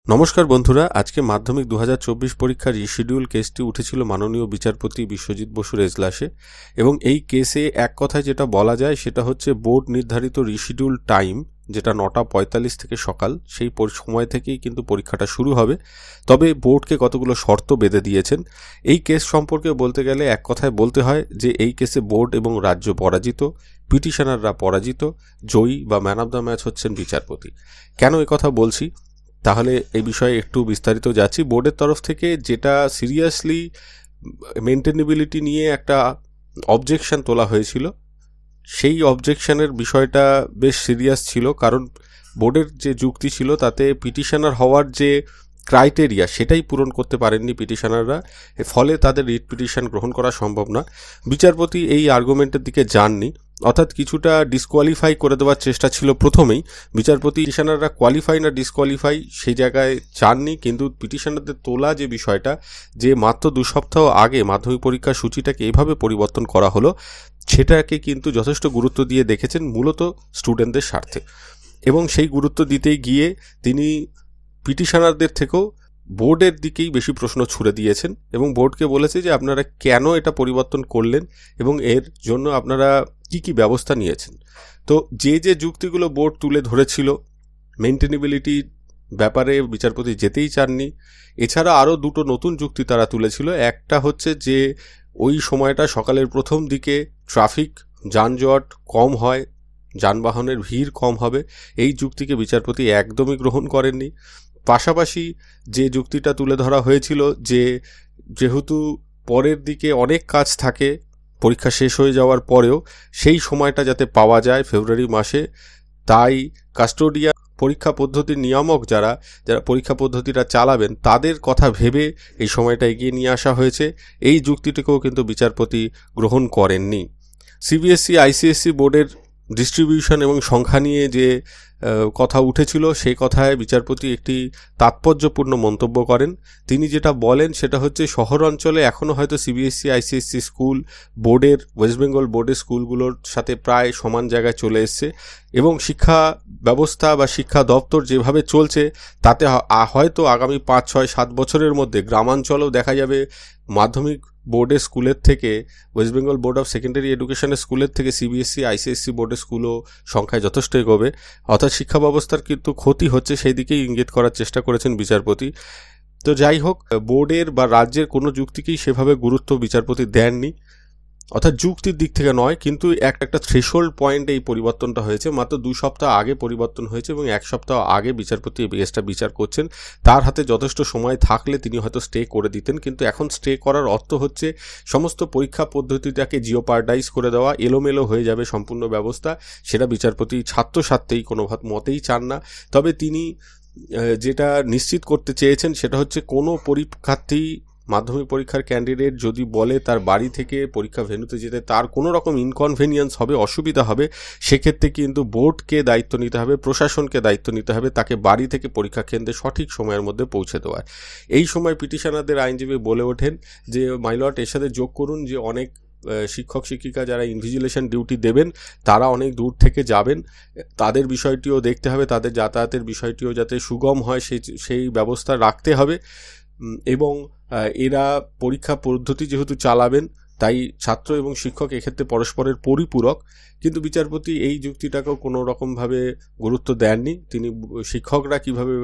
নমস্কার বন্ধুরা, আজকে মাধ্যমিক 2024 পরীক্ষার রিশিডিউল কেসটি উঠেছিল মাননীয় বিচারপতি বিশ্বজিৎ বসুর এজলাসে। এবং এই কেসে এক কথায় যেটা বলা যায় সেটা হচ্ছে বোর্ড নির্ধারিত রিশিডিউল টাইম, যেটা 9:45 থেকে সকাল, সেই সময় থেকেই কিন্তু পরীক্ষাটা শুরু হবে। তবে বোর্ডকে কতগুলো শর্ত বেঁধে দিয়েছেন। এই কেস সম্পর্কে বলতে গেলে এক কথায় বলতে হয় যে এই কেসে বোর্ড এবং রাজ্য পরাজিত, পিটিশনাররা পরাজিত, জয়ী বা ম্যান অব দ্য ম্যাচ হচ্ছেন বিচারপতি। কেন কথা বলছি তাহলে এই বিষয়ে একটু বিস্তারিত যাচ্ছি। বোর্ডের তরফ থেকে যেটা সিরিয়াসলি মেনটেনেবিলিটি নিয়ে একটা অবজেকশন তোলা হয়েছিল, সেই অবজেকশনের বিষয়টা বেশ সিরিয়াস ছিল, কারণ বোর্ডের যে যুক্তি ছিল তাতে পিটিশনার হওয়ার যে ক্রাইটেরিয়া সেটাই পূরণ করতে পারেননি পিটিশনাররা, ফলে তাদের রিট পিটিশন গ্রহণ করা সম্ভব না। বিচারপতি এই আর্গুমেন্টের দিকে যাননি, অর্থাৎ কিছুটা ডিসকোয়ালিফাই করে দেওয়ার চেষ্টা ছিল প্রথমেই। বিচারপতি পিটিশনাররা কোয়ালিফাই না ডিসকোয়ালিফাই সেই জায়গায় যাননি, কিন্তু পিটিশনারদের তোলা যে বিষয়টা, যে মাত্র 2 সপ্তাহ আগে মাধ্যমিক পরীক্ষার সূচিটাকে এভাবে পরিবর্তন করা হলো, সেটাকে কিন্তু যথেষ্ট গুরুত্ব দিয়ে দেখেছেন মূলত স্টুডেন্টদের স্বার্থে। এবং সেই গুরুত্ব দিতেই গিয়ে তিনি পিটিশনারদের থেকেও বোর্ডের দিকেই বেশি প্রশ্ন ছুড়ে দিয়েছেন এবং বোর্ডকে বলেছে যে আপনারা কেন এটা পরিবর্তন করলেন এবং এর জন্য আপনারা কি ব্যবস্থা নিয়েছেন। তো যে যুক্তিগুলো বোর্ড তুলে ধরেছিল, মেনটেনেবিলিটির ব্যাপারে বিচারপতি যেতেই চাননি। এছাড়া আরও 2টো নতুন যুক্তি তারা তুলেছিল। একটা হচ্ছে যে ওই সময়টা সকালের প্রথম দিকে ট্রাফিক যানজট কম হয়, যানবাহনের ভিড় কম হবে, এই যুক্তিকে বিচারপতি একদমই গ্রহণ করেননি। পাশাপাশি যে যুক্তিটা তুলে ধরা হয়েছিল যে যেহেতু পরের দিকে অনেক কাজ থাকে পরীক্ষা শেষ হয়ে যাওয়ার পরেও, সেই সময়টা যাতে পাওয়া যায় ফেব্রুয়ারি মাসে, তাই কাস্টোডিয়ান পরীক্ষা পদ্ধতির নিয়ামক যারা পরীক্ষা পদ্ধতিটা চালাবেন তাদের কথা ভেবে এই সময়টা এগিয়ে নিয়ে আসা হয়েছে। এই যুক্তিটিকেও কিন্তু বিচারপতি গ্রহণ করেননি। সিবিএসই আইসিএসসি বোর্ডের ডিস্ট্রিবিউশন এবং সংখ্যা নিয়ে যে কথা উঠেছিল, সেই কথায় বিচারপতি একটি তাৎপর্যপূর্ণ মন্তব্য করেন। তিনি যেটা বলেন সেটা হচ্ছে শহর অঞ্চলে এখনও হয়তো সিবিএসই আইসিএসসি স্কুল বোর্ডের, ওয়েস্ট বেঙ্গল বোর্ডের স্কুলগুলোর সাথে প্রায় সমান জায়গায় চলে এসছে এবং শিক্ষা ব্যবস্থা বা শিক্ষা দপ্তর যেভাবে চলছে তাতে হয়তো আগামী 5, 6, 7 বছরের মধ্যে গ্রামাঞ্চলেও দেখা যাবে মাধ্যমিক বোর্ডের স্কুলের থেকে, West Bengal board of secondary এডুকেশনের স্কুলের থেকে সিবিএসই আইসিএসসি বোর্ডের স্কুলও সংখ্যায় যথেষ্ট এগোবে। অর্থাৎ শিক্ষা ব্যবস্থার কিন্তু ক্ষতি হচ্ছে, সেই দিকেই ইঙ্গিত করার চেষ্টা করেছেন বিচারপতি। তো যাই হোক, বোর্ডের বা রাজ্যের কোনো যুক্তিকেই সেভাবে গুরুত্ব বিচারপতি দেননি, অর্থাৎ যুক্তির দিক থেকে নয়, কিন্তু একটা থ্রেশহোল্ড পয়েন্টে এই পরিবর্তনটা হয়েছে। মাত্র 2 সপ্তাহ আগে পরিবর্তন হয়েছে এবং 1 সপ্তাহ আগে বিচারপতি এই কেসটা বিচার করছেন। তার হাতে যথেষ্ট সময় থাকলে তিনি হয়তো স্টে করে দিতেন, কিন্তু এখন স্টে করার অর্থ হচ্ছে সমস্ত পরীক্ষা পদ্ধতিটাকে জিওপার্ডাইজ করে দেওয়া, এলোমেলো হয়ে যাবে সম্পূর্ণ ব্যবস্থা। সেটা বিচারপতি ছাত্রই কোনো মতেই চান না। তবে তিনি যেটা নিশ্চিত করতে চেয়েছেন সেটা হচ্ছে কোনো পরীক্ষার্থী, মাধ্যমিক পরীক্ষার ক্যান্ডিডেট যদি বলে তার বাড়ি থেকে পরীক্ষা ভেন্যুতে যেতে তার কোনো রকম ইনকনভেনিয়েন্স হবে, অসুবিধা হবে, সেক্ষেত্রে কিন্তু বোর্ডকে দায়িত্ব নিতে হবে, প্রশাসনকে দায়িত্ব নিতে হবে তাকে বাড়ি থেকে পরীক্ষা কেন্দ্রে সঠিক সময়ের মধ্যে পৌঁছে দেওয়ার। এই সময় পিটিশনারদের আইনজীবী বলে ওঠেন যে মাইলট, এর সাথে যোগ করুন যে অনেক শিক্ষক শিক্ষিকা যারা ইনভিজিলেশন ডিউটি দেবেন তারা অনেক দূর থেকে যাবেন, তাদের বিষয়টিও দেখতে হবে, তাদের যাতায়াতের বিষয়টিও যাতে সুগম হয় সেই ব্যবস্থা রাখতে হবে। এবং এরা পরীক্ষা পদ্ধতি যেহেতু চালাবেন তাই ছাত্র এবং শিক্ষক এক্ষেত্রে পরস্পরের পরিপূরক। কিন্তু বিচারপতি এই যুক্তিটাকেও কোনো রকমভাবে গুরুত্ব দেননি। তিনি শিক্ষকরা কিভাবে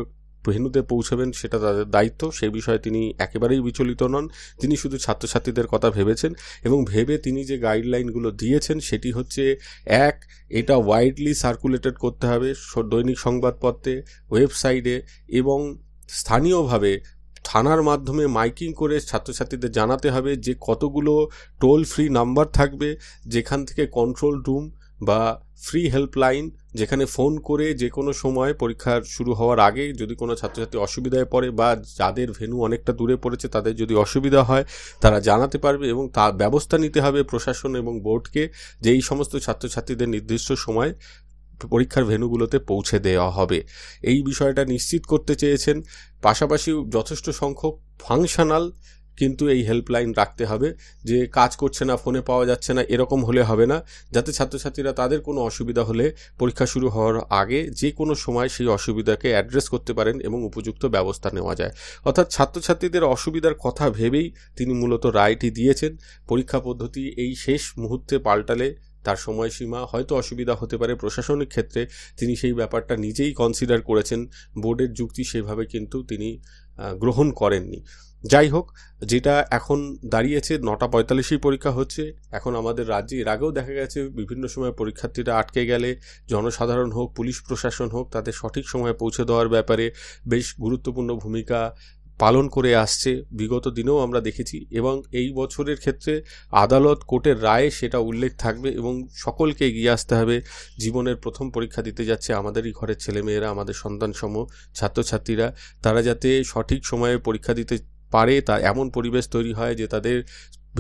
ভেন্যুতে পৌঁছাবেন সেটা তাদের দায়িত্ব, সেই বিষয়ে তিনি একেবারেই বিচলিত নন। তিনি শুধু ছাত্রছাত্রীদের কথা ভেবেছেন এবং ভেবে তিনি যে গাইডলাইনগুলো দিয়েছেন সেটি হচ্ছে, 1, এটা ওয়াইডলি সার্কুলেটেড করতে হবে দৈনিক সংবাদপত্রে, ওয়েবসাইটে এবং স্থানীয়ভাবে থানার মাধ্যমে মাইকিং করে ছাত্রছাত্রীদের জানাতে হবে যে কতগুলো টোল ফ্রি নাম্বার থাকবে যেখান থেকে কন্ট্রোল রুম বা ফ্রি হেল্পলাইন, যেখানে ফোন করে যে কোনো সময় পরীক্ষার শুরু হওয়ার আগে যদি কোনো ছাত্রছাত্রী অসুবিধায় পড়ে বা যাদের ভেন্যু অনেকটা দূরে পড়েছে তাদের যদি অসুবিধা হয় তারা জানাতে পারবে এবং তার ব্যবস্থা নিতে হবে প্রশাসন এবং বোর্ডকে যে এই সমস্ত ছাত্রছাত্রীদের নির্দিষ্ট সময় পরীক্ষার ভেন্যুগুলোতে পৌঁছে দেওয়া হবে। এই বিষয়টা নিশ্চিত করতে চেয়েছেন। পাশাপাশি যথেষ্ট সংখ্যক ফাংশনাল কিন্তু এই হেল্পলাইন রাখতে হবে, যে কাজ করছে না, ফোনে পাওয়া যাচ্ছে না, এরকম হলে হবে না, যাতে ছাত্রছাত্রীরা তাদের কোনো অসুবিধা হলে পরীক্ষা শুরু হওয়ার আগে যে কোনো সময় সেই অসুবিধাকে অ্যাড্রেস করতে পারেন এবং উপযুক্ত ব্যবস্থা নেওয়া যায়। অর্থাৎ ছাত্রছাত্রীদের অসুবিধার কথা ভেবেই তিনি মূলত রায়টি দিয়েছেন। পরীক্ষা পদ্ধতি এই শেষ মুহূর্তে পাল্টালে তার সময়সীমা হয়তো অসুবিধা হতে পারে প্রশাসনিক ক্ষেত্রে, তিনি সেই ব্যাপারটা নিজেই কনসিডার করেছেন। বোর্ডের যুক্তি সেভাবে কিন্তু তিনি গ্রহণ করেননি। যাই হোক, যেটা এখন দাঁড়িয়েছে 9:45 পরীক্ষা হচ্ছে। এখন আমাদের রাজ্যে এর আগেও দেখা গেছে বিভিন্ন সময় পরীক্ষার্থীরা আটকে গেলে জনসাধারণ হোক, পুলিশ প্রশাসন হোক, তাদের সঠিক সময়ে পৌঁছে দেওয়ার ব্যাপারে বেশ গুরুত্বপূর্ণ ভূমিকা পালন করে আসছে, বিগত দিনেও আমরা দেখেছি। এবং এই বছরের ক্ষেত্রে আদালত, কোর্টের রায়ে সেটা উল্লেখ থাকবে এবং সকলকে এগিয়ে আসতে হবে। জীবনের প্রথম পরীক্ষা দিতে যাচ্ছে আমাদেরই ঘরের ছেলেমেয়েরা, আমাদের সন্তানসম ছাত্রছাত্রীরা, তারা যাতে সঠিক সময়ে পরীক্ষা দিতে পারে, তা এমন পরিবেশ তৈরি হয় যে তাদের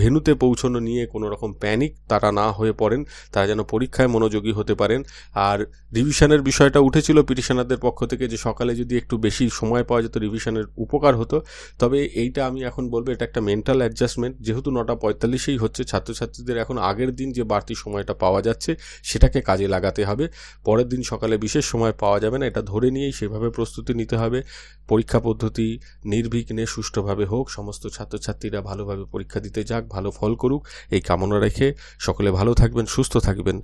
ভেন্যুতে পৌঁছানো নিয়ে কোনো রকম প্যানিক তারা না হয়ে পড়েন, তারা যেন পরীক্ষায় মনোযোগী হতে পারেন। আর রিভিশনের বিষয়টা উঠেছিল পিটিশনারদের পক্ষ থেকে, যে সকালে যদি একটু বেশি সময় পাওয়া যেত রিভিশনের উপকার হতো। তবে এইটা আমি এখন বলবো এটা একটা মেন্টাল অ্যাডজাস্টমেন্ট, যেহেতু 9:45 হচ্ছে, ছাত্রছাত্রীদের এখন আগের দিন যে বাড়তি সময়টা পাওয়া যাচ্ছে সেটাকে কাজে লাগাতে হবে। পরের দিন সকালে বিশেষ সময় পাওয়া যাবে না, এটা ধরে নিয়েই সেভাবে প্রস্তুতি নিতে হবে। পরীক্ষা পদ্ধতি নির্বিঘ্নে সুষ্ঠুভাবে হোক, সমস্ত ছাত্রছাত্রীরা ভালোভাবে পরীক্ষা দিতে যাক, ভালো ফল করুক, এই কামনা রেখে সকলে ভালো থাকবেন, সুস্থ থাকবেন।